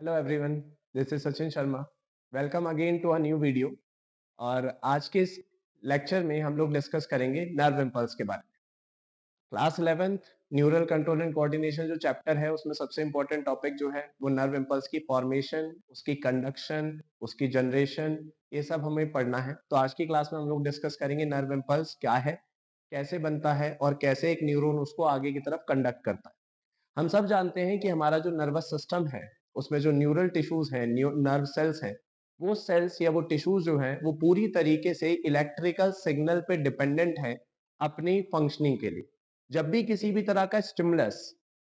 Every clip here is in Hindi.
Hello everyone, this is Sachin Sharma. Welcome again to a new video. और आज के इस लेक्चर में हम लोग डिस्कस करेंगे नर्व इम्पल्स के बारे में। Class 11th neural control and coordination जो चैप्टर है उसमें सबसे इंपॉर्टेंट टॉपिक जो है वो नर्व इम्पल्स की फॉर्मेशन, उसकी कंडक्शन, उसकी जनरेशन, ये सब हमें पढ़ना है। तो आज की क्लास में हम लोग डिस्कस करेंगे नर्व इम्पल्स क्या है, कैसे बनता है और कैसे एक न्यूरॉन उसको आगे की तरफ कंडक्ट करता है। हम सब जानते हैं कि हमारा जो नर्वस सिस्टम है उसमें जो न्यूरल टिश्यूज हैं, नर्व सेल्स हैं, वो सेल्स या वो टिश्यूज जो हैं वो पूरी तरीके से इलेक्ट्रिकल सिग्नल पे डिपेंडेंट है अपनी फंक्शनिंग के लिए। जब भी किसी भी तरह का स्टिमुलस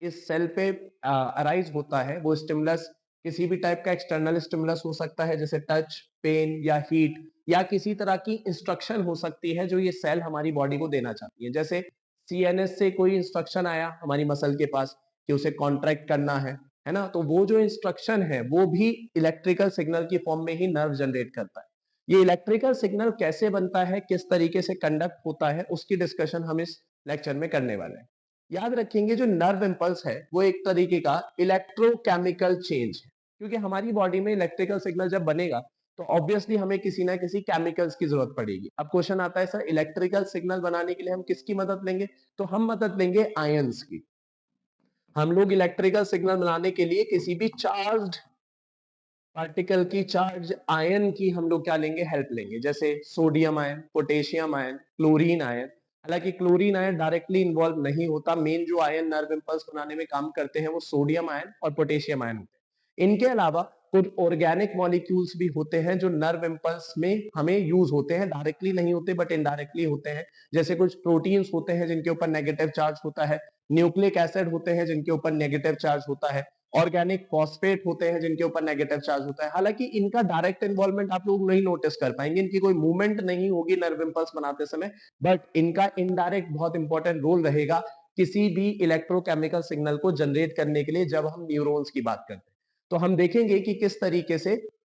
इस सेल पे अराइज होता है, वो स्टिमुलस किसी भी टाइप का एक्सटर्नल स्टिमुलस हो सकता है जैसे टच, पेन या हीट, या किसी तरह की इंस्ट्रक्शन हो सकती है जो ये सेल हमारी बॉडी को देना चाहती है। जैसे सीएनएस से कोई इंस्ट्रक्शन आया हमारी मसल के पास कि उसे कॉन्ट्रैक्ट करना है ना, तो वो जो इंस्ट्रक्शन है वो भी इलेक्ट्रिकल सिग्नल की फॉर्म में ही नर्व जनरेट करता है। ये इलेक्ट्रिकल सिग्नल कैसे बनता है, किस तरीके से कंडक्ट होता है, उसकी डिस्कशन हम इस लेक्चर में करने वाले हैं। याद रखेंगे जो नर्व इंपल्स है वो एक तरीके का इलेक्ट्रोकेमिकल चेंज है, क्योंकि हमारी बॉडी में इलेक्ट्रिकल सिग्नल जब बनेगा तो ऑब्वियसली हमें किसी ना किसी केमिकल्स की जरूरत पड़ेगी। अब क्वेश्चन आता है सर इलेक्ट्रिकल सिग्नल बनाने के लिए हम किसकी मदद लेंगे? तो हम मदद लेंगे आयंस की। हम लोग इलेक्ट्रिकल सिग्नल बनाने के लिए किसी भी चार्ज्ड पार्टिकल की, चार्ज आयन की हम लोग क्या लेंगे, हेल्प लेंगे। जैसे sodium ion, potassium ion, chlorine ion. हालांकि क्लोरीन आयन डायरेक्टली इन्वॉल्व नहीं होता, मेन जो आयन नर्व इंपल्स बनाने में काम करते हैं वो सोडियम आयन और पोटेशियम आयन होते हैं। इनके अलावा कुछ ऑर्गेनिक मॉलिक्यूल्स भी होते हैं जो नर्व इंपल्स में हमें यूज होते हैं, डायरेक्टली नहीं होते बट इनडायरेक्टली होते हैं। जैसे कुछ प्रोटीन्स होते हैं जिनके ऊपर नेगेटिव चार्ज होता है, न्यूक्लिक एसिड होते हैं जिनके ऊपर नेगेटिव चार्ज होता है, ऑर्गेनिक फॉस्फेट होते हैं जिनके ऊपर नेगेटिव चार्ज होता है। हालांकि इनका डायरेक्ट इन्वॉल्वमेंट आप लोग नहीं नोटिस कर पाएंगे, इनकी कोई मूवमेंट नहीं होगी नर्व इंपल्स बनाते समय, बट इनका इनडायरेक्ट बहुत इंपॉर्टेंट रोल रहेगा किसी भी इलेक्ट्रोकेमिकल सिग्नल को जनरेट करने के लिए जब हम न्यूरॉन्स की बात करते हैं। तो हम देखेंगे कि किस तरीके से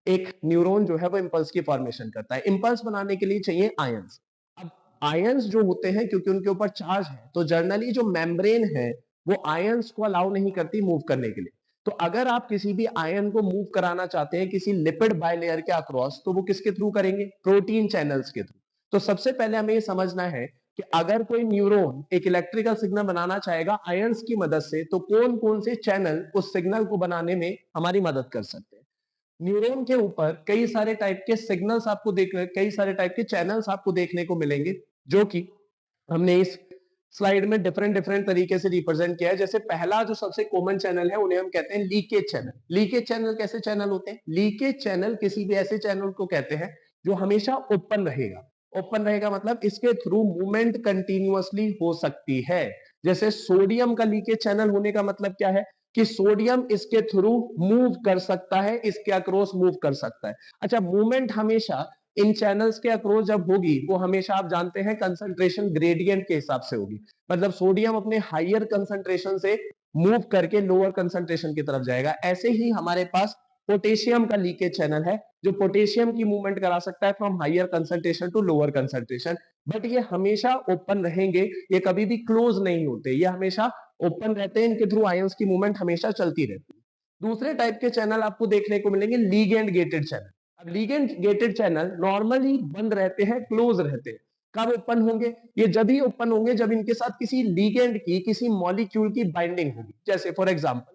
एक न्यूरॉन जो है वो इंपल्स की फॉर्मेशन करता है। इंपल्स बनाने के लिए चाहिए आयंस। अब आयंस जो होते हैं क्योंकि उनके ऊपर चार्ज है तो जनरली जो मेम्ब्रेन है वो आयंस को अलाउ नहीं करती मूव करने के लिए। तो अगर आप किसी भी आयन को मूव कराना चाहते हैं किसी लिपिड बाइलेयर के अक्रॉस, तो वो किसके थ्रू करेंगे? प्रोटीन चैनल्स के थ्रू। तो सबसे पहले हमें ये समझना है कि अगर कोई न्यूरॉन एक इलेक्ट्रिकल सिग्नल बनाना चाहेगा आयंस की मदद से, तो कौन कौन से चैनल उस सिग्नल को बनाने में हमारी मदद कर सकते हैं। न्यूरॉन के ऊपर कई सारे टाइप के सिग्नल्स आपको देखने, कई सारे टाइप के चैनल्स आपको देखने को मिलेंगे, जो कि हमने इस स्लाइड में डिफरेंट डिफरेंट तरीके से रिप्रेजेंट किया है। जैसे पहला जो सबसे कॉमन चैनल है उन्हें हम कहते हैं लीकेज चैनल। लीकेज चैनल कैसे चैनल होते हैं? लीकेज चैनल किसी भी ऐसे चैनल को कहते हैं जो हमेशा ओपन रहेगा। ओपन रहेगा मतलब इसके थ्रू मूवमेंट कंटिन्यूअसली हो सकती है। जैसे सोडियम का लीकेज चैनल होने का मतलब क्या है कि सोडियम इसके थ्रू मूव कर सकता है, इसके अक्रॉस मूव कर सकता है। अच्छा, मूवमेंट हमेशा इन चैनल्स के अक्रॉस जब होगी वो हमेशा आप जानते हैं कंसंट्रेशन ग्रेडियंट के हिसाब से होगी। मतलब सोडियम अपने हायर कंसंट्रेशन से मूव करके लोअर कंसंट्रेशन की तरफ जाएगा। ऐसे ही हमारे पास पोटेशियम का लीकेज चैनल है जो पोटेशियम की मूवमेंट करा सकता है from higher concentration to lower concentration, but ये हमेशा ओपन रहेंगे, ये कभी भी क्लोज नहीं होते, ये हमेशा ओपन रहते हैं। इनके थ्रू आयंस की मूवमेंट हमेशा चलती रहती है। दूसरे टाइप के चैनल आपको देखने को मिलेंगे लिगेंड गेटेड चैनल। अब लिगेंड गेटेड चैनल नॉर्मली बंद रहते हैं, क्लोज रहते हैं। कब ओपन होंगे? ये जब ही ओपन होंगे जब इनके साथ किसी लिगेंड की, किसी मॉलिक्यूल की बाइंडिंग होगी। जैसे फॉर एग्जांपल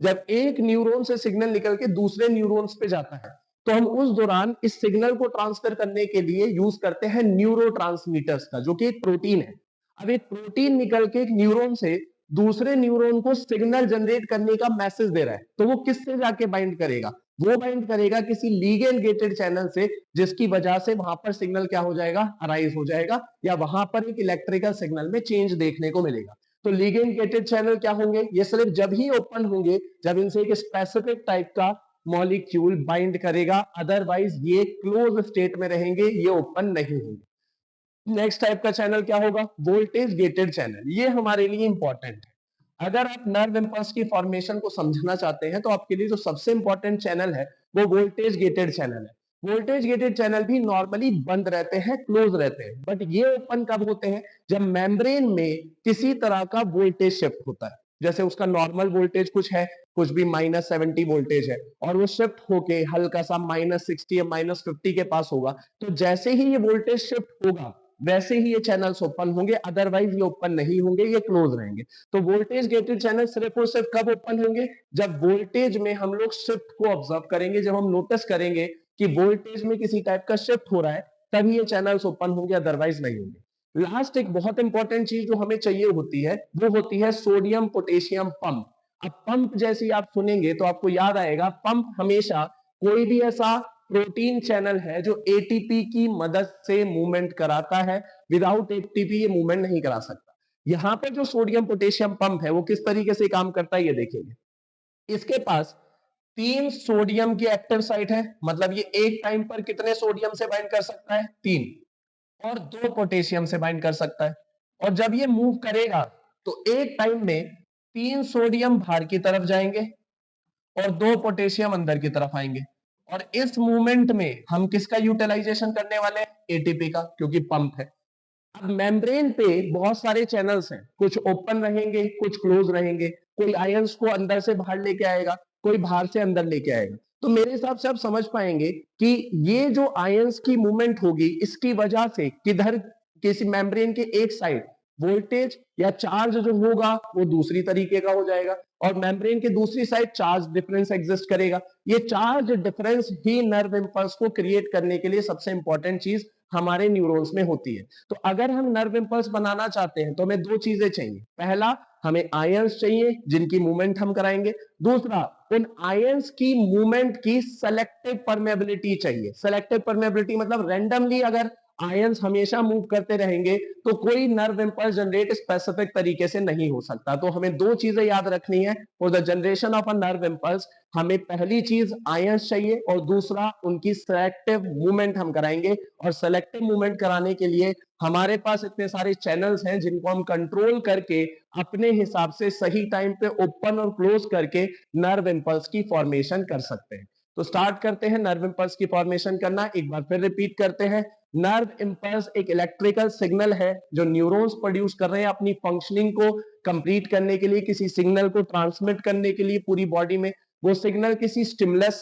जब एक न्यूरॉन से सिग्नल निकल के दूसरे न्यूरॉन्स पे जाता है तो हम उस दौरान इस सिग्नल को ट्रांसफर करने के लिए यूज करते हैं न्यूरोट्रांसमीटर्स का, जो कि एक प्रोटीन है। अब एक प्रोटीन निकल के एक न्यूरॉन से दूसरे न्यूरॉन को सिग्नल जनरेट करने का मैसेज दे रहा है, तो वो किससे जाके बाइंड करेगा? वो बाइंड करेगा किसी लीगेंड गेटेड चैनल से, जिसकी वजह से वहां पर सिग्नल क्या हो जाएगा? अराइज हो जाएगा, या वहां पर एक इलेक्ट्रिकल सिग्नल में चेंज देखने को मिलेगा। तो लिगेंड गेटेड चैनल क्या होंगे? ये सिर्फ जब ही ओपन होंगे जब इनसे एक स्पेसिफिक टाइप का मॉलिक्यूल बाइंड करेगा, अदरवाइज ये क्लोज स्टेट में रहेंगे, ये ओपन नहीं होंगे। नेक्स्ट टाइप का चैनल क्या होगा? Voltage gated channel. ये हमारे लिए इंपॉर्टेंट है। अगर आप नर्व इंपल्स की फॉर्मेशन को समझना चाहते हैं तो आपके लिए जो सबसे इंपॉर्टेंट चैनल है वो वोल्टेज गेटेड चैनल है। वोल्टेज गेटेड चैनल भी नॉर्मली बंद रहते हैं, क्लोज रहते हैं, बट ये ओपन कब होते हैं? जब मेम्ब्रेन में किसी तरह का वोल्टेज शिफ्ट होता है। जैसे उसका नॉर्मल वोल्टेज कुछ है, कुछ भी -70 वोल्टेज है, और वो शिफ्ट होके हल्का सा -60 या -50 के पास होगा, तो जैसे ही ये वोल्टेज शिफ्ट होगा वैसे ही ये चैनल्स ओपन होंगे, अदरवाइज ये ओपन नहीं होंगे, ये क्लोज रहेंगे। तो वोल्टेज गेटेड चैनल सिर्फ और सिर्फ कब ओपन होंगे? जब वोल्टेज में हम लोग शिफ्ट को ऑब्जर्व करेंगे, जब हम नोटिस करेंगे कि वोल्टेज में किसी टाइप का शिफ्ट हो रहा है, तभी ये चैनल्स ओपन होंगे, अदरवाइज नहीं होंगे। लास्ट एक बहुत इंपॉर्टेंट चीज जो हमें चाहिए होती है, वो होती है सोडियम पोटेशियम पंप। अब पंप जैसे आप सुनेंगे तो आपको याद आएगा, पंप हमेशा कोई भी ऐसा प्रोटीन चैनल है जो एटीपी की मदद से मूवमेंट कराता है, विदाउट एटीपी ये मूवमेंट नहीं करा सकता। यहां पर जो सोडियम पोटेशियम पंप है वो किस तरीके से काम करता है ये देखेंगे। इसके पास 3 सोडियम की एक्टिव साइट है, मतलब ये एक टाइम पर कितने सोडियम से बाइंड कर सकता है? 3, और 2 पोटेशियम से बाइंड कर सकता है। और जब ये मूव करेगा तो एक टाइम में 3 सोडियम बाहर की तरफ जाएंगे और 2 पोटेशियम अंदर की तरफ आएंगे। और इस मूवमेंट में हम किसका यूटिलाइजेशन करने वाले हैं? एटीपी का, क्योंकि पंप है। अब मेम्ब्रेन पे बहुत सारे चैनल्स हैं, कुछ ओपन रहेंगे, कुछ क्लोज रहेंगे, कोई आयंस को अंदर से बाहर लेके आएगा, कोई बाहर से अंदर लेके आएगा। तो मेरे हिसाब से आप समझ पाएंगे कि ये जो आयंस की मूवमेंट होगी, इसकी वजह से किधर किसी मेम्ब्रेन के एक साइड वोल्टेज या चार्ज जो होगा वो दूसरी तरीके का हो जाएगा, और मेम्ब्रेन के दूसरी साइड चार्ज डिफरेंस एग्जिस्ट करेगा। ये चार्ज डिफरेंस ही नर्व इंपल्स को क्रिएट करने के लिए सबसे इंपॉर्टेंट चीज हमारे न्यूरॉन्स में होती है। तो अगर हम नर्व इंपल्स बनाना चाहते हैं तो हमें 2 चीजें चाहिए। पहला, हमें आयंस चाहिए जिनकी मूवमेंट हम कराएंगे। दूसरा, उन आयंस की मूवमेंट की सेलेक्टिव परमेबिलिटी चाहिए। सेलेक्टिव परमेबिलिटी मतलब रैंडमली अगर आयंस हमेशा मूव करते रहेंगे तो कोई नर्व इंपल्स जनरेट स्पेसिफिक तरीके से नहीं हो सकता। तो हमें 2 चीजें याद रखनी है for the generation of a nerve impulse. हमें पहली चीज आयंस चाहिए, और दूसरा उनकी सेलेक्टिव मूवमेंट हम कराएंगे। और सेलेक्टिव मूवमेंट कराने के लिए हमारे पास इतने सारे चैनल्स हैं जिनको हम कंट्रोल करके अपने हिसाब से सही टाइम पे ओपन और क्लोज करके नर्व इंपल्स की फॉर्मेशन कर सकते हैं। तो स्टार्ट करते हैं नर्व इंपल्स की फॉर्मेशन करना। एक बार फिर रिपीट करते हैं। नर्व इंपल्स एक इलेक्ट्रिकल सिग्नल है जो न्यूरॉन्स प्रोड्यूस कर रहे हैं अपनी फंक्शनिंग को कंप्लीट करने के लिए, किसी सिग्नल को ट्रांसमिट करने के लिए पूरी बॉडी में। वो सिग्नल किसी स्टिमुलस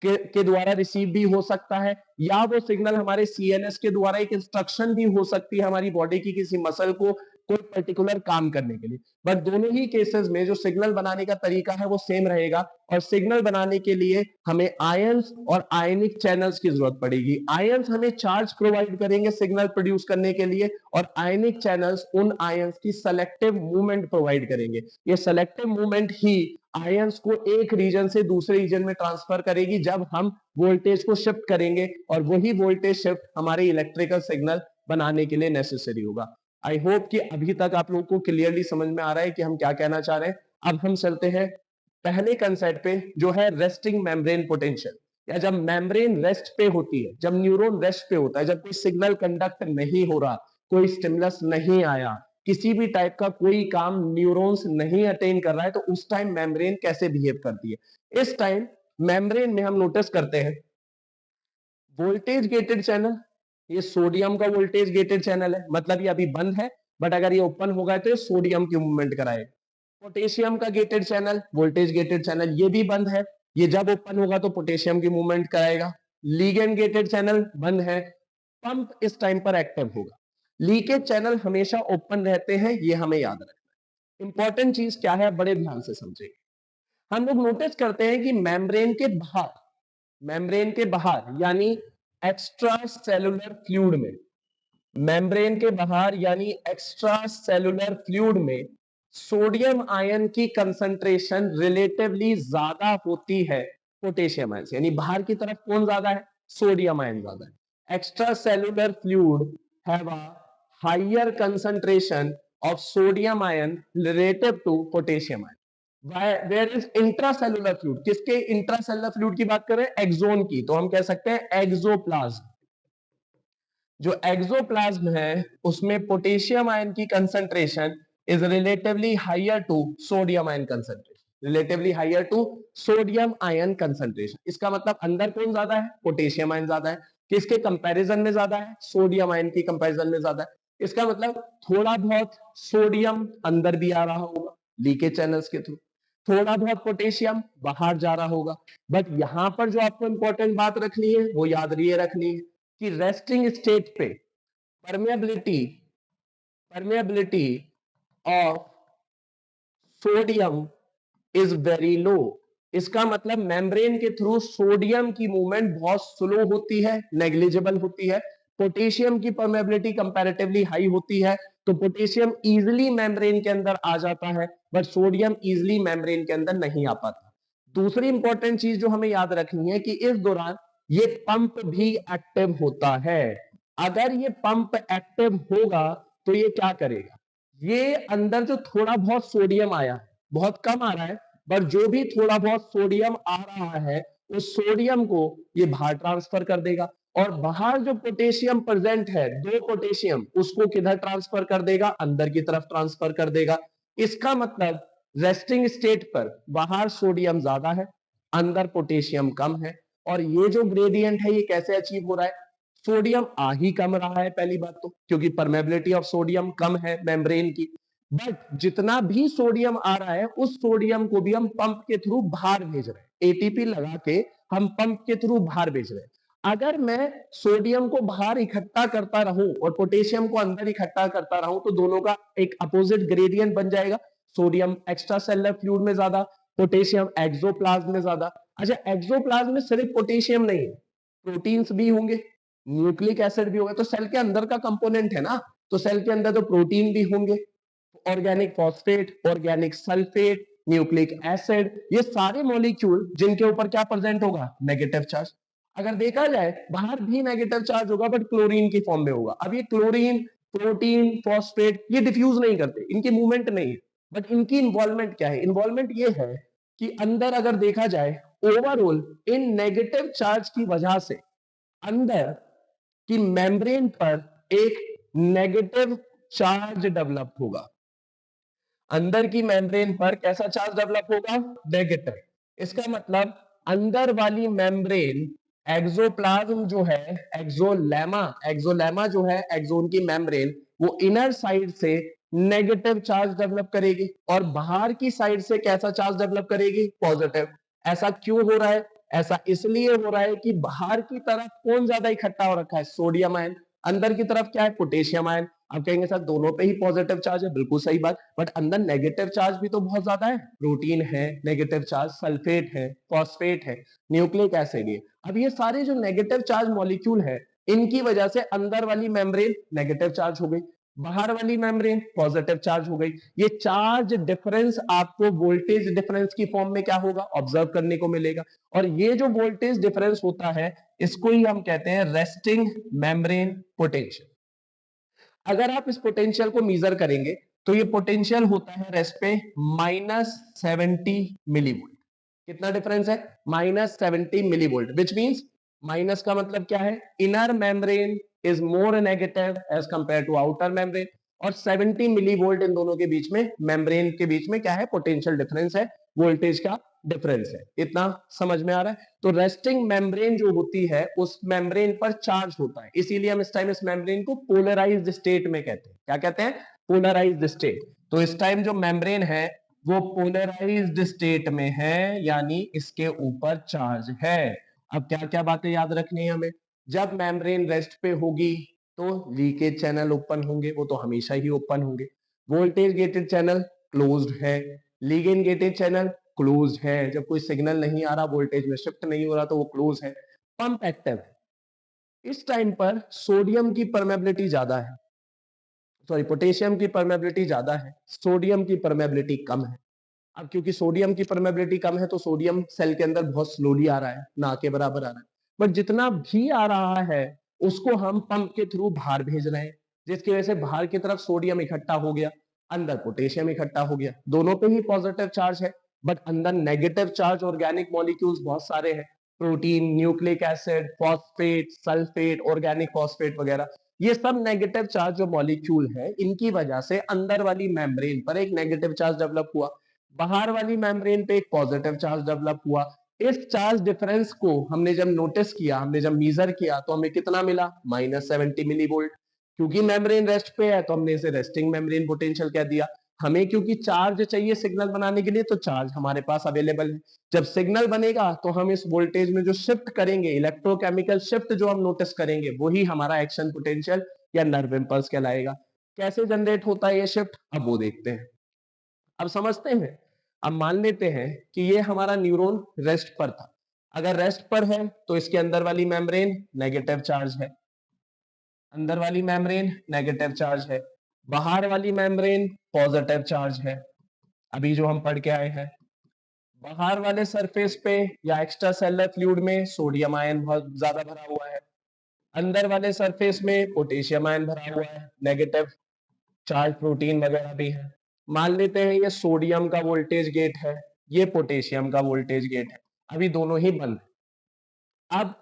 के द्वारा रिसीव भी हो सकता है, या वो सिग्नल हमारे सीएनएस के द्वारा एक इंस्ट्रक्शन भी हो सकती है हमारी बॉडी की किसी मसल को कोई पर्टिकुलर काम करने के लिए। बट दोनों ही केसेस में जो सिग्नल बनाने का तरीका है वो सेम रहेगा, और सिग्नल बनाने के लिए हमें आयंस और आयनिक चैनल्स की जरूरत पड़ेगी। आयंस हमें चार्ज प्रोवाइड करेंगे सिग्नल प्रोड्यूस करने के लिए, और आयनिक चैनल्स उन आयंस की सेलेक्टिव मूवमेंट प्रोवाइड करेंगे। ये सेलेक्टिव मूवमेंट ही आयंस को एक रीजन से दूसरे रीजन में ट्रांसफर करेगी जब हम वोल्टेज को शिफ्ट करेंगे, और वही वोल्टेज शिफ्ट हमारे इलेक्ट्रिकल सिग्नल बनाने के लिए नेसेसरी होगा। आई होप कि अभी तक आप लोगों को क्लियरली समझ में आ रहा है कि हम क्या कहना चाह रहे हैं। अब हम चलते हैं पहले कंसेप्ट पे, जो है रेस्टिंग मेम्ब्रेन पोटेंशियल, या जब मेम्ब्रेन रेस्ट पे होती है, जब न्यूरॉन रेस्ट पे होता है, जब कोई सिग्नल कंडक्ट नहीं हो रहा, कोई स्टिमुलस नहीं आया, किसी भी टाइप का कोई काम न्यूरॉन्स नहीं अटेन कर रहा है, तो उस टाइम मेम्ब्रेन कैसे बिहेव करती है? इस टाइम मेम्ब्रेन में हम नोटिस करते हैं वोल्टेज गेटेड चैनल। ये सोडियम का वोल्टेज गेटेड चैनल है, मतलब ये अभी बंद है, बट अगर ये ओपन होगा तो ये सोडियम की मूवमेंट कराएगा। पोटेशियम का gated channel, voltage gated channel, ये भी बंद है, ये जब ओपन होगा तो पोटेशियम की मूवमेंट कराएगा। लिगेंड गेटेड चैनल बंद है, पंप इस टाइम पर एक्टिव होगा। लीकेज चैनल हमेशा ओपन रहते हैं, ये हमें याद रखना है। इंपॉर्टेंट चीज क्या है, बड़े ध्यान से समझेंगे। हम लोग नोटिस करते हैं कि मेम्ब्रेन के बाहर यानी एक्स्ट्रा सेलुलर फ्लूइड में, मेम्ब्रेन के बाहर यानी एक्स्ट्रा सेलुलर फ्लूइड में सोडियम आयन की कंसंट्रेशन रिलेटिवली ज्यादा होती है पोटेशियम आयन से। यानी बाहर की तरफ कौन ज्यादा है? सोडियम आयन ज्यादा है। Extracellular fluid have a higher concentration of sodium ion relative to potassium ion. Where is intracellular fluid, किसके इंट्रासेलुलर फ्लूइड की बात करें? एक्सोन की। तो हम कह सकते हैं एक्सोप्लाज्म। जो एक्सोप्लाज्म है उसमें पोटेशियम आयन की concentration is relatively higher to sodium ion concentration, relatively higher to sodium ion concentration. इसका मतलब अंदर कौन ज्यादा है? पोटेशियम आयन ज्यादा है। किसके कंपैरिजन में ज्यादा है? सोडियम आयन की कंपैरिजन में ज्यादा है। इसका मतलब थोड़ा बहुत सोडियम अंदर भी आ रहा होगा, लीकेज चैनल्स के थ्रू। थोड़ा बहुत पोटेशियम बाहर जा रहा होगा। बट यहां पर जो आपको इंपॉर्टेंट बात रखनी है वो याद ये रखनी है कि रेस्टिंग स्टेट पे permeability permeability of sodium is very low. इसका मतलब मेम्ब्रेन के थ्रू सोडियम की मूवमेंट बहुत स्लो होती है, नेग्लिजिबल होती है। पोटेशियम की परमेबिलिटी कंपैरेटिवली हाई होती है, तो पोटेशियम इजीली मेम्ब्रेन के अंदर आ जाता है, बट सोडियम इजीली मेम्ब्रेन के अंदर नहीं आ पाता। दूसरी इंपॉर्टेंट चीज जो हमें याद रखनी है कि इस दौरान ये पंप भी एक्टिव होता है। अगर ये पंप एक्टिव होगा तो ये क्या करेगा, ये अंदर जो थोड़ा बहुत सोडियम आया है, बहुत कम आ रहा है, पर जो भी थोड़ा बहुत सोडियम आ रहा है उस सोडियम को ये बाहर ट्रांसफर कर देगा, और बाहर जो पोटेशियम प्रेजेंट है, दो पोटेशियम, उसको किधर ट्रांसफर कर देगा, अंदर की तरफ ट्रांसफर कर देगा। इसका मतलब रेस्टिंग स्टेट पर बाहर सोडियम ज्यादा है, अंदर पोटेशियम कम है। और ये जो ग्रेडियंट है ये कैसे अचीव हो रहा है, सोडियम आ ही कम रहा है पहली बात तो, क्योंकि परमेबिलिटी ऑफ सोडियम कम है मेम्ब्रेन की। बट जितना भी सोडियम आ रहा है उस सोडियम को भी हम पंप के थ्रू बाहर भेज रहे हैं, एटीपी लगा के हम पंप के थ्रू बाहर भेज रहे हैं। अगर मैं सोडियम को बाहर इकट्ठा करता रहूं और पोटेशियम को अंदर इकट्ठा करता रहूं तो दोनों का एक अपोजिट ग्रेडियंट बन जाएगा। सोडियम एक्स्ट्रा सेलुलर फ्लूइड में ज्यादा, पोटेशियम एक्सोप्लाज्म में ज्यादा। अच्छा, एक्सोप्लाज्म में सिर्फ पोटेशियम नहीं है, प्रोटीन्स भी होंगे, न्यूक्लिक एसिड भी होगा, तो सेल के अंदर का कंपोनेंट है ना, तो सेल के अंदर तो प्रोटीन भी होंगे, organic phosphate, organic sulphate, nucleic acid, ये सारे मॉलिक्यूल जिनके ऊपर क्या प्रेजेंट होगा, नेगेटिव चार्ज। अगर देखा जाए बाहर भी नेगेटिव चार्ज होगा बट क्लोरीन की फॉर्म में होगा। अब ये क्लोरीन, प्रोटीन, फॉस्फेट ये डिफ्यूज नहीं करते, इनकी मूवमेंट नहीं है, बट इनकी इन्वॉल्वमेंट क्या है, इन्वॉल्वमेंट ये है कि अंदर अगर देखा जाए ओवरऑल इन नेगेटिव चार्ज की वजह से अंदर की मेम्ब्रेन पर एक नेगेटिव चार्ज डेवलप होगा। अंदर की मेम्ब्रेन पर कैसा चार्ज डेवलप होगा, नेगेटिव। इसका मतलब अंदर वाली मेम्ब्रेन, एक्सोप्लाज्म जो है, एक्सोलेमा जो है एक्सोन की मेम्ब्रेन, वो इनर साइड से नेगेटिव चार्ज डेवलप करेगी और बाहर की साइड से कैसा चार्ज डेवलप करेगी, पॉजिटिव। ऐसा क्यों हो रहा है, ऐसा इसलिए हो रहा है कि बाहर की तरफ कौन ज्यादा इकट्ठा हो रखा है, सोडियम आयन, अंदर की तरफ क्या है, पोटेशियम आयन। आप कहेंगे सर दोनों पे ही पॉजिटिव चार्ज है, बिल्कुल सही बात, बट अंदर नेगेटिव चार्ज भी तो बहुत ज्यादा है, प्रोटीन है नेगेटिव चार्ज, सल्फेट है, फॉस्फेट है, न्यूक्लिक एसिड है। अब ये सारे जो नेगेटिव चार्ज मॉलिक्यूल है इनकी वजह से अंदर वाली मेम्ब्रेन नेगेटिव चार्ज हो गई, बाहर वाली मेम्ब्रेन पॉजिटिव चार्ज हो गई। ये चार्ज डिफरेंस आपको वोल्टेज डिफरेंस की फॉर्म में क्या होगा, ऑब्जर्व करने को मिलेगा। और ये जो वोल्टेज डिफरेंस होता है इसको ही हम कहते हैं रेस्टिंग मेम्ब्रेन पोटेंशियल। अगर आप इस पोटेंशियल को मीजर करेंगे तो ये पोटेंशियल होता है रेस्ट पे -70 मिलीवोल्ट। कितना डिफरेंस है, -70 मिलीवोल्ट, विच मींस माइनस का मतलब क्या है, inner membrane is more negative as compare to outer membrane, और 70 मिलीवोल्ट इन दोनों के बीच में, मेम्ब्रेन के बीच में क्या है, पोटेंशियल डिफरेंस है, वोल्टेज का डिफरेंस है। इतना समझ में आ रहा है। तो रेस्टिंग मेम्ब्रेन जो होती है उस मेम्ब्रेन पर चार्ज होता है, इसीलिए हम इस टाइम इस मेम्ब्रेन को पोलराइज्ड स्टेट में कहते हैं। क्या कहते हैं, पोलराइज्ड स्टेट। तो इस टाइम जो मेम्ब्रेन है वो पोलराइज्ड स्टेट में है, यानी इसके ऊपर चार्ज है। अब क्या क्या बातें याद रखनी है हमें, जब मेम्ब्रेन रेस्ट पे होगी तो लीकेज चैनल ओपन होंगे, वो तो हमेशा ही ओपन होंगे। वोल्टेज गेटेड चैनल क्लोज्ड है, लिगेंड गेटेड चैनल क्लोज है, जब कोई सिग्नल नहीं आ रहा, वोल्टेज में शिफ्ट नहीं हो रहा तो वो क्लोज है। पंप एक्टिव है, इस टाइम पर सोडियम की परमेबिलिटी ज्यादा है, सॉरी पोटेशियम की परमेबिलिटी ज्यादा है, सोडियम की परमेबिलिटी कम है। अब क्योंकि सोडियम की परमेबिलिटी कम है तो सोडियम सेल के अंदर बहुत स्लोली आ रहा है, ना के बराबर आ रहा है, बट जितना भी आ रहा है उसको हम पंप के थ्रू बाहर भेज रहे हैं, जिसकी वजह से बाहर की तरफ सोडियम इकट्ठा हो गया, अंदर पोटेशियम इकट्ठा हो गया। दोनों पे ही पॉजिटिव चार्ज है बट अंदर नेगेटिव चार्ज ऑर्गेनिक मॉलिक्यूल्स बहुत सारे हैं, protein, nucleic acid, phosphate, sulphate, organic phosphate वगैरह, ये सब नेगेटिव चार्ज जो मॉलिक्यूल है इनकी वजह से अंदर वाली मेम्ब्रेन पर एक नेगेटिव चार्ज डेवलप हुआ, बाहर वाली मेम्ब्रेन पे एक पॉजिटिव चार्ज डेवलप हुआ। इस चार्ज डिफरेंस को हमने जब नोटिस किया, हमने जब मीजर किया तो हमें कितना मिला, -70 मिलीवोल्ट। क्योंकि मेम्ब्रेन रेस्ट पे है तो हमने इसे रेस्टिंग मेम्ब्रेन पोटेंशियल कह दिया। हमें क्योंकि चार्ज चाहिए सिग्नल बनाने के लिए, तो चार्ज हमारे पास अवेलेबल है। जब सिग्नल बनेगा तो हम इस वोल्टेज में जो शिफ्ट करेंगे, इलेक्ट्रोकेमिकल शिफ्ट जो हम नोटिस करेंगे, वही हमारा एक्शन पोटेंशियल या नर्व इंपल्स कहलाएगा। कैसे जनरेट होता है ये शिफ्ट, अब वो देखते हैं। अब समझते हैं। अब मान लेते हैं कि ये हमारा न्यूरॉन रेस्ट पर था। अगर रेस्ट पर है तो इसके अंदर वाली मेम्ब्रेन नेगेटिव चार्ज है, अंदर वाली मेम्ब्रेन नेगेटिव चार्ज है, बाहर वाली मेम्ब्रेन पॉजिटिव चार्ज है। अभी जो हम पढ़ के आए हैं, बाहर वाले सरफेस पे या एक्स्ट्रा सेलुलर फ्लूइड में सोडियम आयन बहुत ज्यादा भरा हुआ है, अंदर वाले सरफेस में पोटेशियम आयन भरा हुआ है, नेगेटिव चार्ज प्रोटीन वगैरह भी है। मान लेते हैं ये सोडियम का वोल्टेज गेट है, ये पोटेशियम का वोल्टेज गेट है, अभी दोनों ही बंद है। अब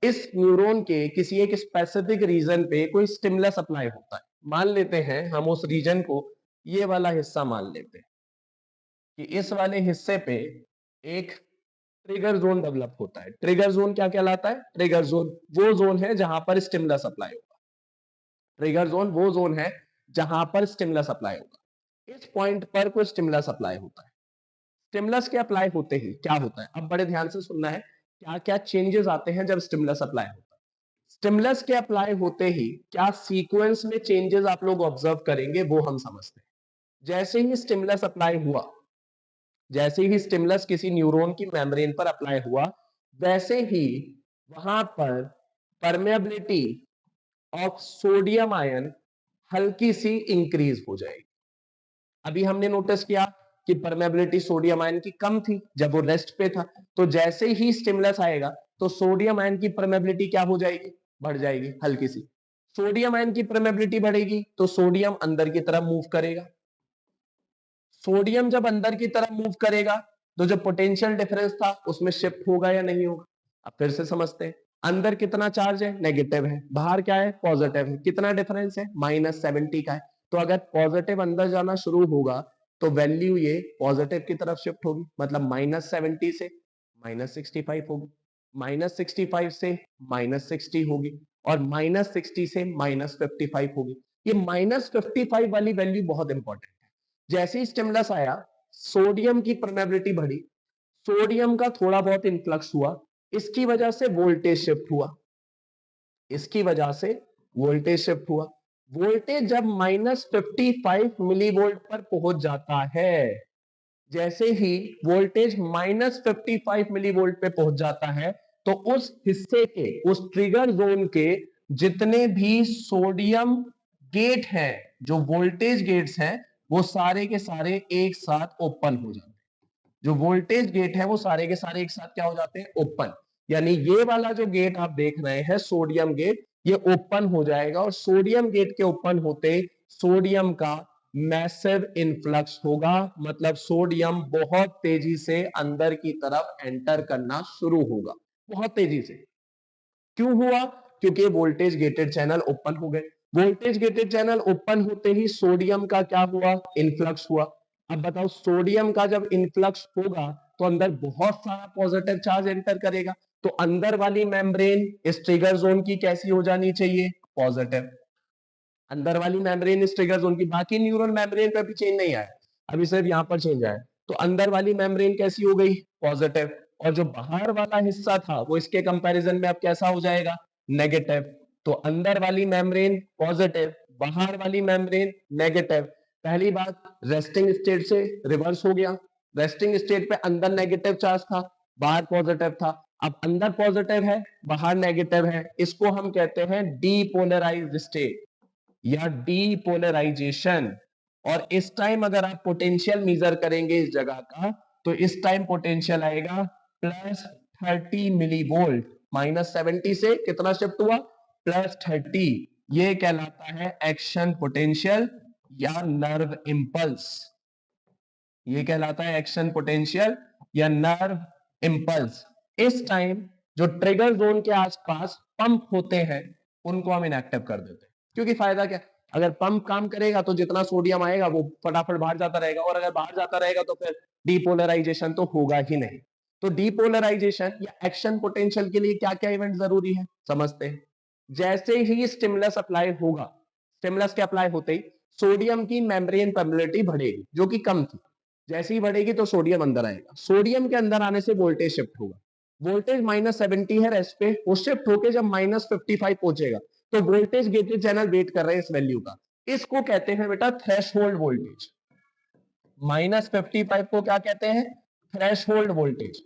इस न्यूरॉन के किसी एक स्पेसिफिक रीजन पे कोई स्टिमुलस अप्लाई होता है। मान लेते हैं हम उस रीजन को ये वाला हिस्सा मान लेते हैं कि इस वाले हिस्से पे एक ट्रिगर जोन डेवलप होता है। ट्रिगर जोन क्या कहलाता है? ट्रिगर जोन वो जोन है जहां पर स्टिमुलस अप्लाई होगा। ट्रिगर जोन वो जोन है जहां पर स्टिमुलस अप्लाई होगा। इस पॉइंट पर कोई स्टिमुलस अप्लाई होता है। स्टिमुलस के अप्लाई होते ही क्या होता है, अब बड़े ध्यान से सुनना है, क्या क्या चेंजेस आते हैं जब स्टिमुलस अप्लाई होता है। स्टिमुलस के अप्लाई होते ही क्या सीक्वेंस में चेंजेस आप लोग ऑब्जर्व करेंगे, वो हम समझते हैं। जैसे ही स्टिमुलस अप्लाई हुआ, जैसे ही स्टिमुलस किसी न्यूरॉन की मेम्ब्रेन पर अप्लाई हुआ, वैसे ही वहां पर परमेबिलिटी ऑफ सोडियम आयन हल्की सी इंक्रीज हो जाएगी। अभी हमने नोटिस किया कि परमेबिलिटी सोडियम आयन की कम थी जब वो रेस्ट पे था, तो जैसे ही स्टिमुलस आएगा तो सोडियम आयन की परमेबिलिटी क्या हो जाएगी? बढ़ जाएगी हल्की सी। सोडियम आयन की परमेबिलिटी बढ़ेगी तो सोडियम अंदर की तरफ मूव करेगा। सोडियम जब अंदर की तरफ मूव करेगा तो जो पोटेंशियल डिफरेंस था उसमें शिफ्ट होगा या नहीं होगा? अब फिर से समझते हैं। अंदर कितना चार्ज है? नेगेटिव है। बाहर क्या है? पॉजिटिव है। कितना डिफरेंस है? -70 का है। तो अगर पॉजिटिव अंदर जाना शुरू होगा तो वैल्यू ये पॉजिटिव की तरफ शिफ्ट होगी, मतलब -70 से -65 होगी, -65 से -60 होगी, और -60 से -55 होगी। ये -55 वाली वैल्यू बहुत इंपॉर्टेंट है। जैसे ही स्टिमुलस आया, सोडियम की परमेबिलिटी बढ़ी, सोडियम का थोड़ा बहुत इन्फ्लक्स हुआ, इसकी वजह से वोल्टेज शिफ्ट हुआ, इसकी वजह से वोल्टेज शिफ्ट हुआ। वोल्टेज जब -55 मिलीवोल्ट पर पहुंच जाता है, जैसे ही वोल्टेज -55 मिलीवोल्ट पे पहुंच जाता है, तो उस हिस्से के, उस ट्रिगर जोन के जितने भी सोडियम गेट हैं, जो वोल्टेज गेट्स हैं, वो सारे के सारे एक साथ ओपन हो जाते हैं। जो वोल्टेज गेट है वो सारे के सारे एक साथ क्या हो जाते हैं? ओपन। यानी ये वाला जो गेट आप देख रहे हैं, सोडियम गेट, ये ओपन हो जाएगा, और सोडियम गेट के ओपन होते सोडियम का मैसिव इनफ्लक्स होगा, मतलब सोडियम बहुत तेजी से अंदर की तरफ एंटर करना शुरू होगा, बहुत तेजी से। क्यों हुआ? क्योंकि वोल्टेज गेटेड चैनल ओपन हो गए। वोल्टेज गेटेड चैनल ओपन होते ही सोडियम का क्या हुआ? इनफ्लक्स हुआ। अब बताओ, सोडियम का जब इनफ्लक्स होगा तो अंदर बहुत सारा पॉजिटिव चार्ज एंटर करेगा, तो अंदर वाली मेम्ब्रेन इस ट्रिगर जोन की कैसी हो जानी चाहिए? पॉजिटिव। अंदर वाली मेम्ब्रेन इस ट्रिगर जोन की, बाकी न्यूरल मेम्ब्रेन पे भी चेंज नहीं आया, अभी सिर्फ यहां पर चेंज आया। तो अंदर वाली मेम्ब्रेन कैसी हो गई? पॉजिटिव। और जो बाहर वाला हिस्सा था वो इसके कंपैरिजन में अब कैसा हो जाएगा? नेगेटिव। तो अंदर वाली मेम्ब्रेन पॉजिटिव, बाहर वाली मेम्ब्रेन नेगेटिव। पहली बात, रेस्टिंग स्टेट से रिवर्स हो गया। रेस्टिंग स्टेट पे अंदर नेगेटिव चार्ज था, बाहर पॉजिटिव था। अब अंदर पॉजिटिव है, बाहर नेगेटिव है, इसको हम कहते हैं डीपोलराइज्ड स्टेट या डीपोलराइजेशन। और इस टाइम अगर आप पोटेंशियल मेजर करेंगे इस जगह का, तो इस टाइम पोटेंशियल आएगा +30 मिलीवोल्ट। -70 से कितना शिफ्ट हुआ? +30। ये कहलाता है एक्शन पोटेंशियल या नर्व इंपल्स। ये कहलाता है एक्शन पोटेंशियल या नर्व इंपल्स। इस टाइम जो ट्रिगर जोन के आसपास पंप होते हैं उनको हम इनएक्टिव कर देते हैं, क्योंकि फायदा क्या? अगर पंप काम करेगा तो जितना सोडियम आएगा वो फटाफट बाहर जाता रहेगा, और अगर बाहर जाता रहेगा तो फिर डीपोलराइजेशन तो होगा ही नहीं। तो डीपोलराइजेशन या एक्शन पोटेंशियल के लिए क्या क्या इवेंट जरूरी है, समझते हैं। जैसे ही स्टिमुलस अप्लाई होगा, स्टिमुलस के अप्लाई होते ही सोडियम की मेम्ब्रेन परमेबिलिटी बढ़ेगी, जो कि कम थी। जैसे ही बढ़ेगी तो सोडियम अंदर आएगा, सोडियम के अंदर आने से वोल्टेज शिफ्ट होगा। वोल्टेज -70 है रेस्ट पे, वो शिफ्ट होके जब -55 पहुंचेगा तो वोल्टेज गेटेड चैनल वेट कर रहे हैं इस वैल्यू का। इसको कहते हैं बेटा थ्रेशोल्ड वोल्टेज। -55 को क्या कहते हैं? Threshold voltage.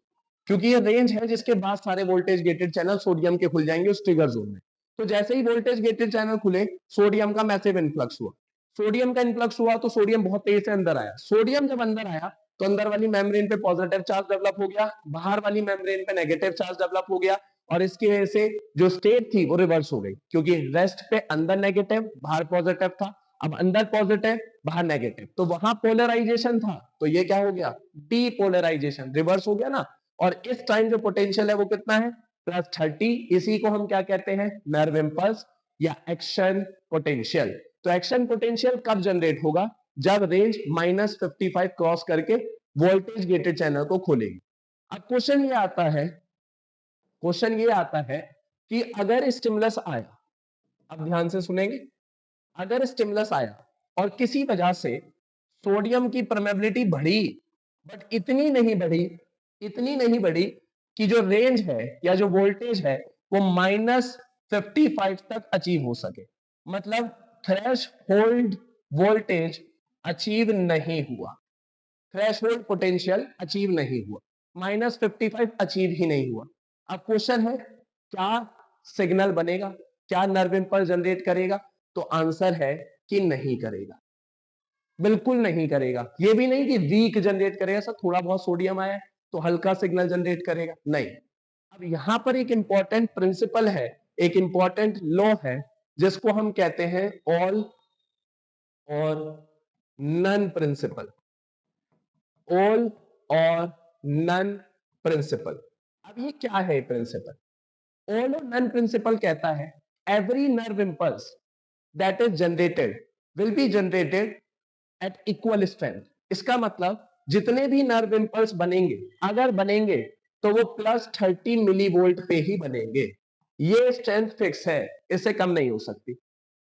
क्योंकि ये रेंज है जिसके बाद सारे वोल्टेज गेटेड चैनल सोडियम के खुल जाएंगे उस ट्रिगर जोन में। तो जैसे ही वोल्टेज गेटेड चैनल खुले, सोडियम का मैसिव इन्फ्लक्स हुआ। सोडियम का इन्फ्लक्स हुआ तो सोडियम बहुत तेज से अंदर आया। सोडियम जब अंदर आया तो अंदर वाली मेम्ब्रेन पे पॉजिटिव चार्ज डेवलप हो गया, बाहर वाली मेम्ब्रेन पे नेगेटिव चार्ज डेवलप हो गया, और इसकी वजह से जो स्टेट थी वो रिवर्स हो गई, क्योंकि रेस्ट पे अंदर नेगेटिव बाहर पॉजिटिव था, अब अंदर पॉजिटिव बाहर नेगेटिव, तो वहां पोलराइजेशन था, तो ये क्या हो गया? डीपोलराइजेशन, रिवर्स हो गया ना। और इस टाइम जो पोटेंशियल है वो कितना है? +30। इसी को हम क्या कहते हैं? नर्व इंपल्स या एक्शन पोटेंशियल। तो एक्शन पोटेंशियल कब जनरेट होगा? जब रेंज -55 क्रॉस करके वोल्टेज गेटेड चैनल को खोलेगी। अब क्वेश्चन ये आता है कि अगर स्टिमुलस आया, अब ध्यान से सुनेंगे, अगर स्टिमुलस आया और किसी वजह से सोडियम की परमेबिलिटी बढ़ी, बट इतनी नहीं बढ़ी कि जो रेंज है या जो वोल्टेज है वो -55 तक अचीव हो सके, मतलब थ्रेश होल्ड वोल्टेज अचीव नहीं हुआ, थ्रेश होल्ड पोटेंशियल अचीव नहीं हुआ, -55 अचीव ही नहीं हुआ। अब क्वेश्चन है क्या सिग्नल बनेगा, क्या नर्व इंपल्स जनरेट करेगा? तो आंसर है कि नहीं करेगा, बिल्कुल नहीं करेगा। ये भी नहीं कि वीक जनरेट करेगा, सर थोड़ा बहुत सोडियम आया तो हल्का सिग्नल जनरेट करेगा, नहीं। अब यहां पर एक इंपॉर्टेंट प्रिंसिपल है, एक इंपॉर्टेंट लॉ है, जिसको हम कहते हैं ऑल और नन प्रिंसिपल। ऑल और नन प्रिंसिपल। अब ये क्या है प्रिंसिपल? ऑल और नन प्रिंसिपल कहता है every nerve impulse that is generated will be generated at equal strength. इसका मतलब जितने भी नर्व इंपल्स बनेंगे, अगर बनेंगे तो वो +30 मिली वोल्ट पे ही बनेंगे। ये स्ट्रेंथ फिक्स है, इससे कम नहीं हो सकती।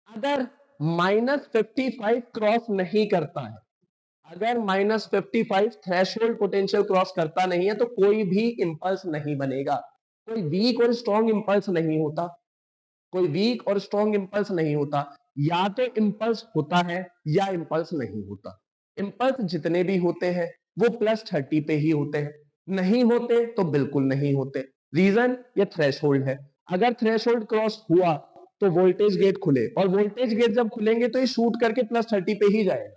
अगर -55 क्रॉस नहीं करता है, अगर -55 थ्रेशोल्ड पोटेंशियल क्रॉस करता नहीं है तो कोई भी इंपल्स नहीं बनेगा। कोई वीक और स्ट्रॉन्ग इंपल्स नहीं होता, कोई वीक और स्ट्रॉन्ग इंपल्स नहीं होता। या तो इंपल्स होता है या इंपल्स नहीं होता। इंपल्स जितने भी होते हैं वो +30 पे ही होते हैं, नहीं होते तो बिल्कुल नहीं होते। रीजन ये थ्रेशोल्ड है। अगर थ्रेशोल्ड क्रॉस हुआ तो वोल्टेज गेट खुले, और वोल्टेज गेट जब खुलेंगे तो ये शूट करके +30 पे ही जाएगा।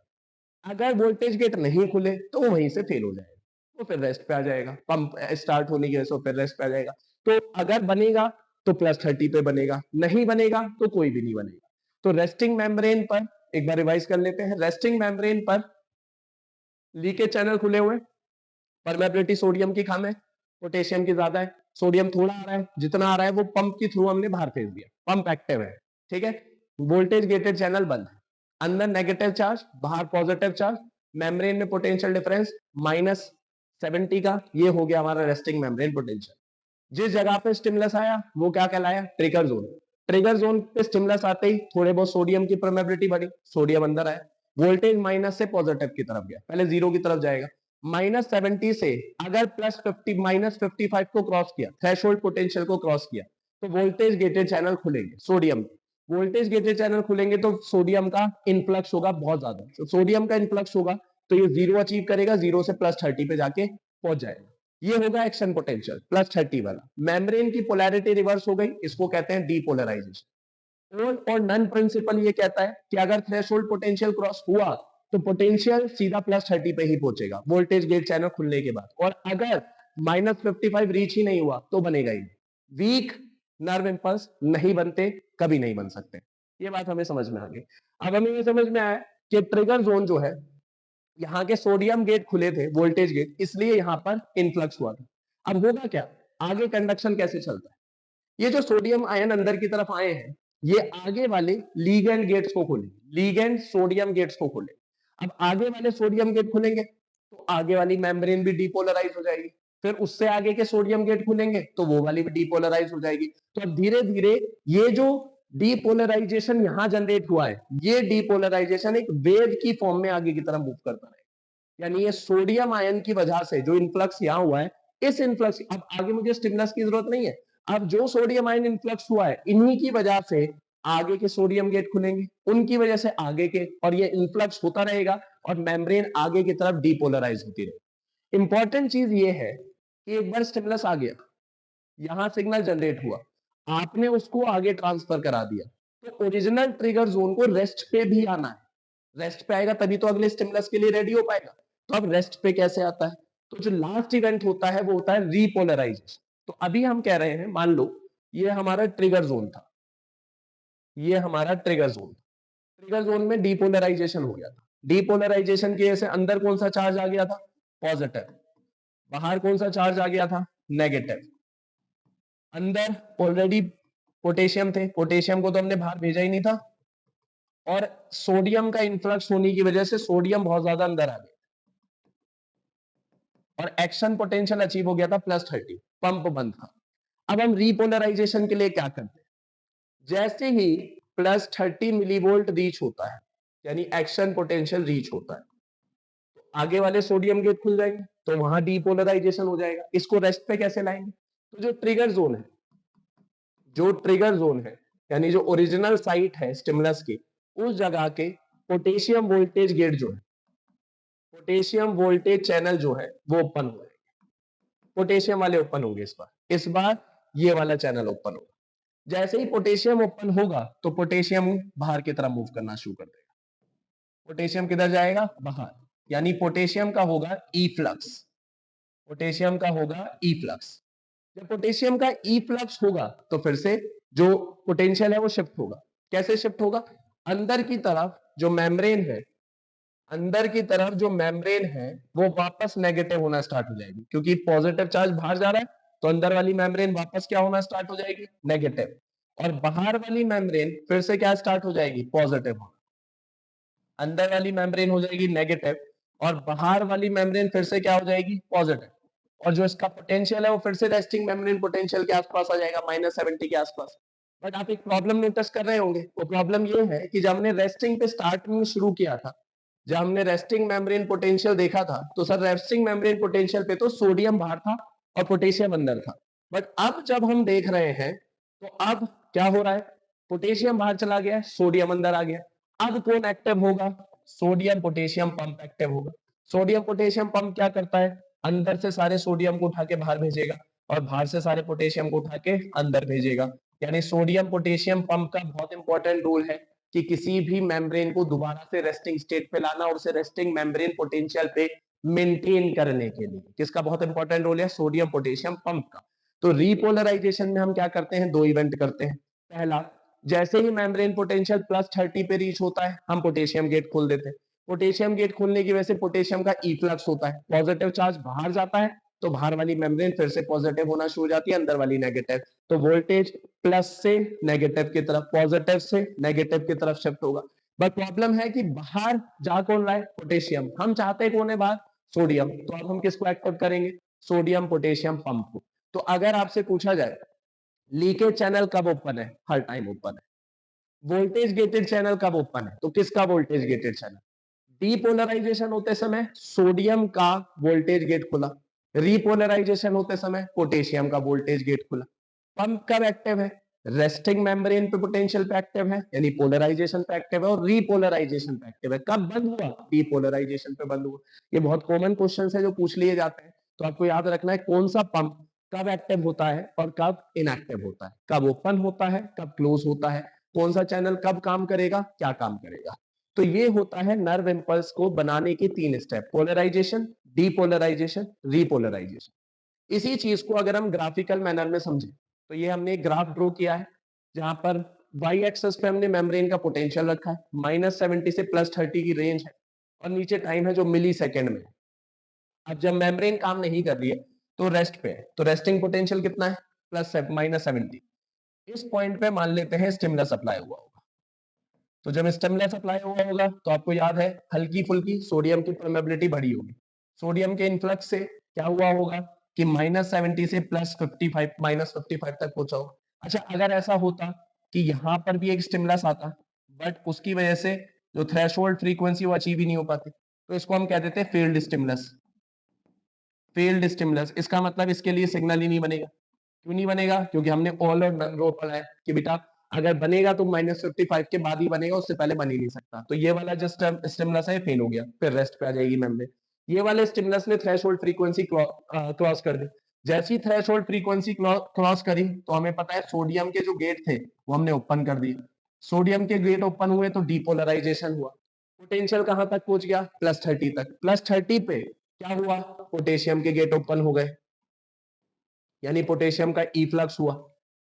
अगर वोल्टेज गेट नहीं खुले तो वो वहीं से फेल हो जाएगा, तो फिर रेस्ट पे आ जाएगा, पंप स्टार्ट होने की वजह से फिर रेस्ट पे आ जाएगा। तो अगर बनेगा तो +30 पे बनेगा, नहीं बनेगा तो कोई भी नहीं बनेगा। तो रेस्टिंग मेम्ब्रेन पर एक बार रिवाइज कर लेते हैं। रेस्टिंग मेम्ब्रेन पर लीकेज चैनल खुले हुए, परमेबिलिटी सोडियम की कम है, पोटेशियम की ज्यादा है, सोडियम थोड़ा आ रहा है, जितना आ रहा है वो पंप के थ्रू हमने बाहर फेंक दिया, पंप एक्टिव है, ठीक है। वोल्टेज गेटेड चैनल बंद है, अंदर नेगेटिव चार्ज बाहर पॉजिटिव चार्ज, मेम्ब्रेन में पोटेंशियल डिफरेंस -70 का, ये हो गया हमारा रेस्टिंग मेम्ब्रेन पोटेंशियल। जिस जगह पे स्टिमुलस आया वो क्या कहलाया? Trigger zone. ट्रिगर जोन पे स्टिमुलस आते ही थोड़े बहुत सोडियम की परमेबिलिटी बढ़ी, सोडियम अंदर आया, वोल्टेज माइनस से पॉजिटिव की तरफ गया, पहले 0 की तरफ जाएगा, -70 से अगर +55 को क्रॉस किया, थ्रेशोल्ड पोटेंशियल को क्रॉस किया, तो वोल्टेज गेटेड चैनल खुलेंगे सोडियम। वोल्टेज गेटेड चैनल खुलेंगे तो सोडियम का इनफ्लक्स होगा बहुत ज्यादा, तो सोडियम का इनफ्लक्स होगा तो ये 0 अचीव करेगा, 0 से +30 पे जाके पहुंच जाएगा। ये होगा एक्शन पोटेंशियल +30 वाला। मेम्ब्रेन की पोलैरिटी रिवर्स हो गई, इसको कहते हैं डीपोलराइजेशन। और नन प्रिंसिपल ये कहता है कि अगर थ्रेशोल्ड पोटेंशियल क्रॉस हुआ तो पोटेंशियल सीधा +30 पे ही पहुंचेगा वोल्टेज गेट चैनल खुलने के बाद, और अगर -55 रीच ही नहीं हुआ तो बनेगा ही। वीक नर्व इंपल्स नहीं बनते, कभी नहीं बन सकते। ये बात हमें समझ में आ गई। अब हमें ये समझ में आया कि ट्रिगर जोन जो है, यहाँ के सोडियम गेट खुले थे, वोल्टेज गेट, इसलिए यहाँ पर इनफ्लक्स हुआ था। अब होगा क्या, आगे कंडक्शन कैसे चलता है? ये जो सोडियम आयन अंदर की तरफ आए हैं, ये आगे वाले लीगेंड गेट्स को खोलेंगे, लीगेंड सोडियम गेट्स को खोले। अब आगे वाले सोडियम गेट खुलेंगे तो आगे वाली मेम्ब्रेन भी डीपोलराइज हो जाएगी, फिर उससे आगे के सोडियम गेट खुलेंगे तो वो वाली भी डीपोलराइज हो जाएगी। तो अब धीरे धीरे ये जो डीपोलराइजेशन यहां जनरेट हुआ है, ये डीपोलराइजेशन एक वेव की फॉर्म में आगे की तरफ मूव करता है, यानी ये सोडियम आयन की वजह से जो इन्फ्लक्स यहां हुआ है, इस इन्फ्लक्स, अब आगे मुझे स्टिमुलस की जरूरत नहीं है, अब जो सोडियम आयन इन्फ्लक्स हुआ है इन्हीं की वजह से आगे के सोडियम गेट खुलेंगे, उनकी वजह से आगे के, और ये इन्फ्लक्स होता रहेगा और मेम्ब्रेन आगे की तरफ डीपोलराइज होती रहेगी। इंपॉर्टेंट चीज ये है कि एक बार स्टिमुलस आ गया, यहां सिग्नल जनरेट हुआ, आपने उसको आगे ट्रांसफर करा दिया, तो ओरिजिनल ट्रिगर जोन को रेस्ट पे भी आना है, रेस्ट पे आएगा तभी तो अगले स्टिमुलस के लिए रेडी हो पाएगा। तो अब रेस्ट पे कैसे आता है, तो जो लास्ट इवेंट होता है वो होता है रीपोलराइजेशन। तो अभी हम कह रहे हैं, मान लो ये हमारा ट्रिगर जोन था, ये हमारा ट्रिगर जोन, ट्रिगर जोन में डीपोलराइजेशन हो गया था, डीपोलराइजेशन की वजह से अंदर कौन सा चार्ज आ गया था, पॉजिटिव, बाहर कौन सा चार्ज आ गया था, नेगेटिव। अंदर ऑलरेडी पोटेशियम थे, पोटेशियम को तो हमने बाहर भेजा ही नहीं था, और सोडियम का इन्फ्लक्स होने की वजह से सोडियम बहुत ज्यादा अंदर आ गया और एक्शन पोटेंशियल अचीव हो गया था +30, पंप बंद था। अब हम रीपोलराइजेशन के लिए क्या करते हैं, जैसे ही +30 मिलीवोल्ट रीच होता है, यानी एक्शन पोटेंशियल रीच होता है, तो आगे वाले सोडियम गेट खुल जाएंगे, तो वहां डीपोलराइजेशन हो जाएगा। इसको रेस्ट पे कैसे लाएंगे, तो जो ट्रिगर जोन है, जो ट्रिगर जोन है, यानी जो ओरिजिनल साइट है स्टिमुलस की, उस जगह के पोटेशियम वोल्टेज गेट जो है, पोटेशियम वोल्टेज चैनल जो है वो ओपन हो जाएगा, पोटेशियम वाले ओपन होंगे इस बार ये वाला चैनल ओपन होगा। जैसे ही पोटेशियम ओपन होगा तो पोटेशियम बाहर की तरफ मूव करना शुरू कर देगा, पोटेशियम किधर जाएगा, बाहर, यानी पोटेशियम का होगा ई फ्लक्स, पोटेशियम का होगा ई फ्लक्स। जब पोटेशियम का ई फ्लक्स होगा तो फिर से जो पोटेंशियल है वो शिफ्ट होगा। कैसे शिफ्ट होगा, अंदर की तरफ जो मेम्ब्रेन है, अंदर की तरफ जो मेम्ब्रेन है वो वापस नेगेटिव होना स्टार्ट हो जाएगी, क्योंकि पॉजिटिव चार्ज बाहर जा रहा है, तो अंदर वाली मेम्ब्रेन वापस क्या होना स्टार्ट हो जाएगी, नेगेटिव, और बाहर वाली मेम्ब्रेन फिर से क्या स्टार्ट हो जाएगी, पॉजिटिव होना। अंदर वाली मेम्ब्रेन हो जाएगी नेगेटिव और बाहर वाली मेम्ब्रेन फिर से क्या हो जाएगी, पॉजिटिव, और जो इसका पोटेंशियल है वो फिर से रेस्टिंग मेम्ब्रेन पोटेंशियल के आसपास आ जाएगा, -70 के आसपास। बट आप एक प्रॉब्लम नोटिस कर रहे होंगे, वो प्रॉब्लम ये है कि जब हमने रेस्टिंग पे स्टार्टिंग शुरू किया था, जब हमने रेस्टिंग मेम्ब्रेन पोटेंशियल देखा था, तो सर रेस्टिंग मेम्ब्रेन पोटेंशियल पे तो सोडियम बाहर था और पोटेशियम अंदर था। बट अब जब हम देख रहे हैं तो अब क्या हो रहा है, पोटेशियम बाहर चला गया है, सोडियम अंदर आ गया। अब कौन एक्टिव होगा, सोडियम पोटेशियम पंप एक्टिव होगा। सोडियम पोटेशियम पंप क्या करता है, अंदर से सारे सोडियम को उठा के बाहर भेजेगा और बाहर से सारे पोटेशियम को उठा के अंदर भेजेगा। यानी सोडियम पोटेशियम पंप का बहुत इंपॉर्टेंट रोल है कि किसी भी मेम्ब्रेन को दोबारा से रेस्टिंग स्टेट पे लाना और उसे रेस्टिंग मेम्ब्रेन पोटेंशियल पे मेंटेन करने के लिए किसका बहुत इंपॉर्टेंट रोल है, सोडियम पोटेशियम पंप का। तो रीपोलराइजेशन में हम क्या करते हैं, दो इवेंट करते हैं। पहला, जैसे ही मेम्ब्रेन पोटेंशियल +30 पे रीच होता है, हम पोटेशियम गेट खोल देते हैं। पोटेशियम गेट खोलने की वजह से पोटेशियम का इफ्लक्स होता है, पॉजिटिव चार्ज बाहर जाता है, तो बाहर वाली मेम्ब्रेन फिर से पॉजिटिव होना शुरू हो जाती है, अंदर वाली नेगेटिव। तो वोल्टेज प्लस से नेगेटिव की तरफ, पॉजिटिव से नेगेटिव की तरफ शिफ्ट होगा। बट प्रॉब्लम है कि बाहर जा कौन रहा है, पोटेशियम, हम चाहते हैं कौन है बाहर, सोडियम। तो अब हम किसको एक्टिव करेंगे, सोडियम पोटेशियम पंप को। तो अगर आपसे पूछा जाए लीकेज चैनल कब ओपन है, हर टाइम ओपन है। वोल्टेज गेटेड चैनल कब ओपन है, तो किसका वोल्टेज गेटेड चैनल, डीपोलराइजेशन होते समय सोडियम का वोल्टेज गेट खुला, रीपोलराइजेशन होते समय पोटेशियम का वोल्टेज गेट खुला। पंप कब एक्टिव है, रेस्टिंग मेम्ब्रेन पे पोटेंशियल पे एक्टिव है, यानी पोलराइजेशन पे एक्टिव है, और रीपोलराइजेशन पे एक्टिव है। कब बंद हुआ, डीपोलराइजेशन पे बंद हुआ। ये बहुत कॉमन क्वेश्चन है जो पूछ लिए जाते हैं, तो आपको याद रखना है कौन सा पंप कब एक्टिव होता है और कब इनएक्टिव होता है, कब ओपन होता है, कब क्लोज होता है, कौन सा चैनल कब काम करेगा, क्या काम करेगा। तो ये होता है नर्व इंपल्स को बनाने के 3 स्टेप, पोलराइजेशन, डीपोलराइजेशन, रीपोलराइजेशन। इसी चीज को अगर हम ग्राफिकल मैनर में समझें, तो ये हमने एक ग्राफ ड्रॉ किया है जहां पर वाई एक्सेस पे हमने मेम्ब्रेन का पोटेंशियल रखा है, -70 से +30 की रेंज है, और नीचे टाइम है जो मिली सेकेंड में। अब जब मेम्ब्रेन काम नहीं कर रही है तो रेस्ट पे है, तो रेस्टिंग पोटेंशियल कितना है, -70। इस पॉइंट पे मान लेते हैं स्टिमुलस अप्लाई हुआ होगा। तो जब स्टिमुलस अप्लाई हुआ होगा तो आपको याद है हल्की फुल्की सोडियम की परमेबिलिटी बढ़ी होगी, सोडियम के इन्फ्लक्स से क्या हुआ होगा कि -70 से +55, -55 तक पहुंचा होगा। अच्छा, अगर ऐसा होता कि यहाँ पर भी एक स्टिमुलस आता, बट उसकी वजह से जो थ्रेशोल्ड फ्रीक्वेंसी वो अचीव ही नहीं हो पाती, तो इसको हम कह देते हैं फेल्ड स्टिमुलस। फेल्ड स्टिमुलस, इसका मतलब इसके लिए सिग्नल ही नहीं बनेगा। क्यों नहीं बनेगा? क्योंकि हमने ऑल और नन रो पढ़ा है कि बेटा अगर बनेगा तो -55 के बाद ही बनेगा, उससे पहले बन ही नहीं सकता। तो ये वाला जो स्टिमुलस है फेल हो गया, फिर रेस्ट पे आ जाएगी मेमोरी। ये वाले स्टिमुलस ने थ्रेशोल्ड फ्रीक्वेंसी क्रॉस कर दी। जैसी थ्रेशोल्ड फ्रीक्वेंसी क्रॉस करी तो हमें पता है सोडियम के जो गेट थे वो हमने ओपन कर दिए। सोडियम के गेट ओपन हुए तो डीपोलराइजेशन हुआ। पोटेंशियल कहां तक पहुंच गया? +30 तक। +30 पे क्या हुआ? पोटेशियम के गेट ओपन हो गए, यानी पोटेशियम का इफ्लक्स हुआ।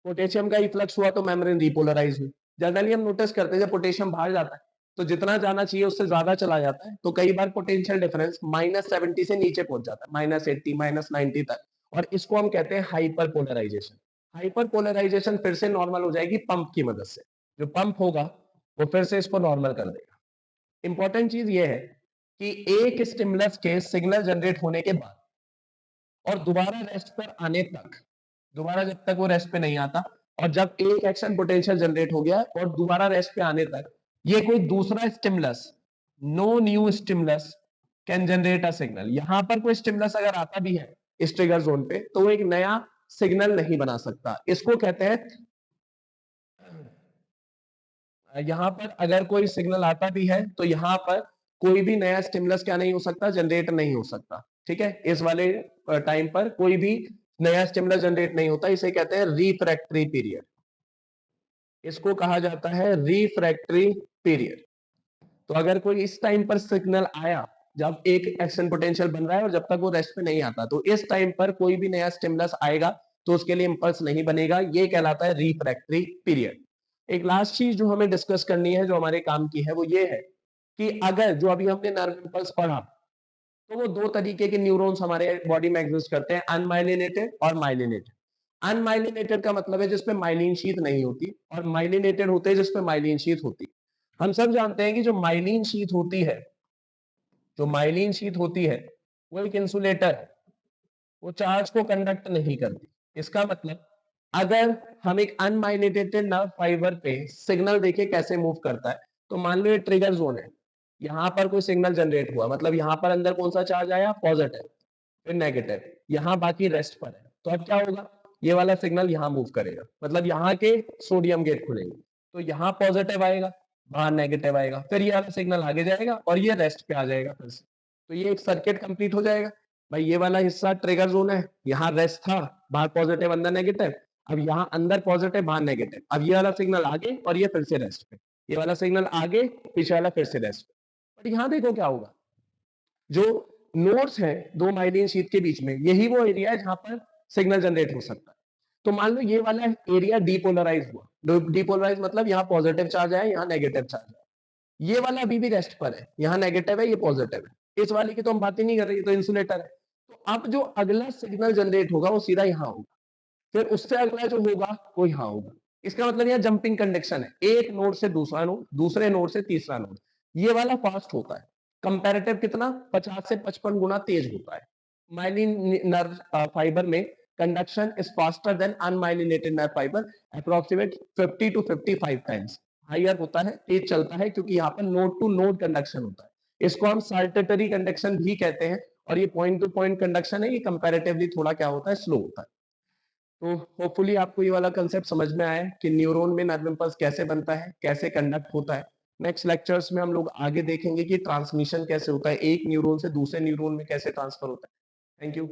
पोटेशियम का इफ्लक्स हुआ तो मेम्ब्रेन रिपोलराइज हुई। जनरली हम नोटिस करते हैं जब पोटेशियम बाहर जाता है तो जितना जाना चाहिए उससे ज्यादा चला जाता है, तो कई बार पोटेंशियल डिफरेंस -70 से नीचे पहुंच जाता है, -80 -90 तक, और इसको हम कहते हैं हाइपर पोलराइजेशन। हाइपर पोलराइजेशन फिर से नॉर्मल हो जाएगी पंप की मदद से। जो पंप होगा वो फिर से इसको नॉर्मल कर देगा। इंपॉर्टेंट चीज ये है कि एक स्टिमुलस के सिग्नल जनरेट होने के बाद और दोबारा रेस्ट पर आने तक, दोबारा जब तक वो रेस्ट पे नहीं आता, और जब एक एक्शन पोटेंशियल जनरेट हो गया और दोबारा रेस्ट पे आने तक, ये कोई दूसरा stimulus, no new stimulus can generate a signal. यहां पर कोई स्टिमुलस अगर आता भी है इस ट्रिगर जोन पे तो वो एक नया सिग्नल नहीं बना सकता। इसको कहते हैं, यहां पर अगर कोई सिग्नल आता भी है तो यहां पर कोई भी नया स्टिमुलस क्या नहीं हो सकता? जनरेट नहीं हो सकता। ठीक है, इस वाले टाइम पर कोई भी नया स्टिमुलस जनरेट नहीं होता। इसे कहते हैं रिफ्रैक्टरी पीरियड। इसको कहा जाता है रिफ्रैक्टरी पीरियड। तो अगर कोई इस टाइम पर सिग्नल आया जब एक एक्शन पोटेंशियल बन रहा है और जब तक वो रेस्ट पे नहीं आता, तो इस टाइम पर कोई भी नया स्टिमुलस आएगा तो उसके लिए इंपल्स नहीं बनेगा। ये कहलाता है रिफ्रैक्टरी पीरियड। एक लास्ट चीज जो हमें डिस्कस करनी है, जो हमारे काम की है, वो ये है कि अगर जो अभी हमने नर्व इंपल्स पढ़ा, तो वो दो तरीके के न्यूरॉन्स हमारे बॉडी में एग्जिस्ट करते हैं, अनमाइलिनेटेड और माइलिनेटेड। अनमाइलिनेटेड का मतलब है जिसपे माइलिन शीथ नहीं होती, और माइलिनेटेड होते हैं जिसपे माइलिन शीथ होती। हम सब जानते हैं कि जो माइलिन शीथ होती है, जो माइलिन शीथ होती है वो एक इंसुलेटर है, वो चार्ज को कंडक्ट नहीं करती। इसका मतलब अगर हम एक अनमाइलिनेटेड नर्व फाइबर पे सिग्नल देखे कैसे मूव करता है, तो मान लो ये ट्रिगर जोन है, यहां पर कोई सिग्नल जनरेट हुआ, मतलब यहां पर अंदर कौन सा चार्ज आया? पॉजिटिव, फिर नेगेटिव, यहाँ बाकी रेस्ट पर है, तो अब क्या होगा? ये वाला सिग्नल यहाँ मूव करेगा, मतलब यहाँ के सोडियम गेट खुलेंगे, तो यहाँ पॉजिटिव आएगा, बाहर नेगेटिव आएगा, फिर ये वाला सिग्नल आगे जाएगा और ये रेस्ट पे आ जाएगा फिर से। तो ये एक सर्किट कंप्लीट हो जाएगा। भाई ये वाला हिस्सा ट्रिगर जोन है, यहाँ रेस्ट था, बाहर पॉजिटिव अंदर नेगेटिव, अब यहाँ अंदर पॉजिटिव बाहर नेगेटिव, अब ये वाला सिग्नल आगे और ये फिर से रेस्ट पे, ये वाला सिग्नल आगे, पीछे वाला फिर से रेस्ट पे। बट यहाँ देखो क्या होगा, जो नोड्स है दो माइलिन शीथ के बीच में, यही वो एरिया है जहां पर सिग्नल जनरेट हो सकता है। तो मान लो ये वाला एरिया डीपोलराइज हुआ। डीपोलराइज मतलब यहाँ पॉजिटिव चार्ज है, यहाँ नेगेटिव चार्ज है। ये वाला अभी भी रेस्ट पर है, यहाँ नेगेटिव है, ये पॉजिटिव है। इस वाले की तो हम बात ही नहीं कर रहे, तो इंसुलेटर है। तो अब जो अगला सिग्नल जनरेट होगा वो सीधा यहाँ होगा, फिर उससे अगला जो होगा वो यहाँ होगा। इसका मतलब यहाँ जंपिंग कंडक्शन है, एक नोड से दूसरा नोड, दूसरे नोड से तीसरा नोड। ये वाला फास्ट होता है, कंपैरेटिव कितना? 50 से 55 गुना तेज होता है। माइलिन नर्व फाइबर में conduction is faster than unmyelinated nerve fibre, approximate 50 to 55 times higher होता है, तेज चलता है, क्योंकि यहाँ पर नोड टू नोड कंडक्शन होता है। इसको हम साल्टेटरी कंडक्शन भी कहते हैं, और ये पॉइंट टू पॉइंट कंडक्शन है, ये कंपैरेटिवली थोड़ा क्या होता है? स्लो होता है। तो होपफुली आपको ये वाला कंसेप्ट समझ में आया कि न्यूरॉन में नर्व इंपल्स कैसे बनता है, कैसे कंडक्ट होता है। नेक्स्ट लेक्चर्स में हम लोग आगे देखेंगे कि ट्रांसमिशन कैसे होता है, एक न्यूरॉन से दूसरे न्यूरॉन में कैसे ट्रांसफर होता है। Thank you.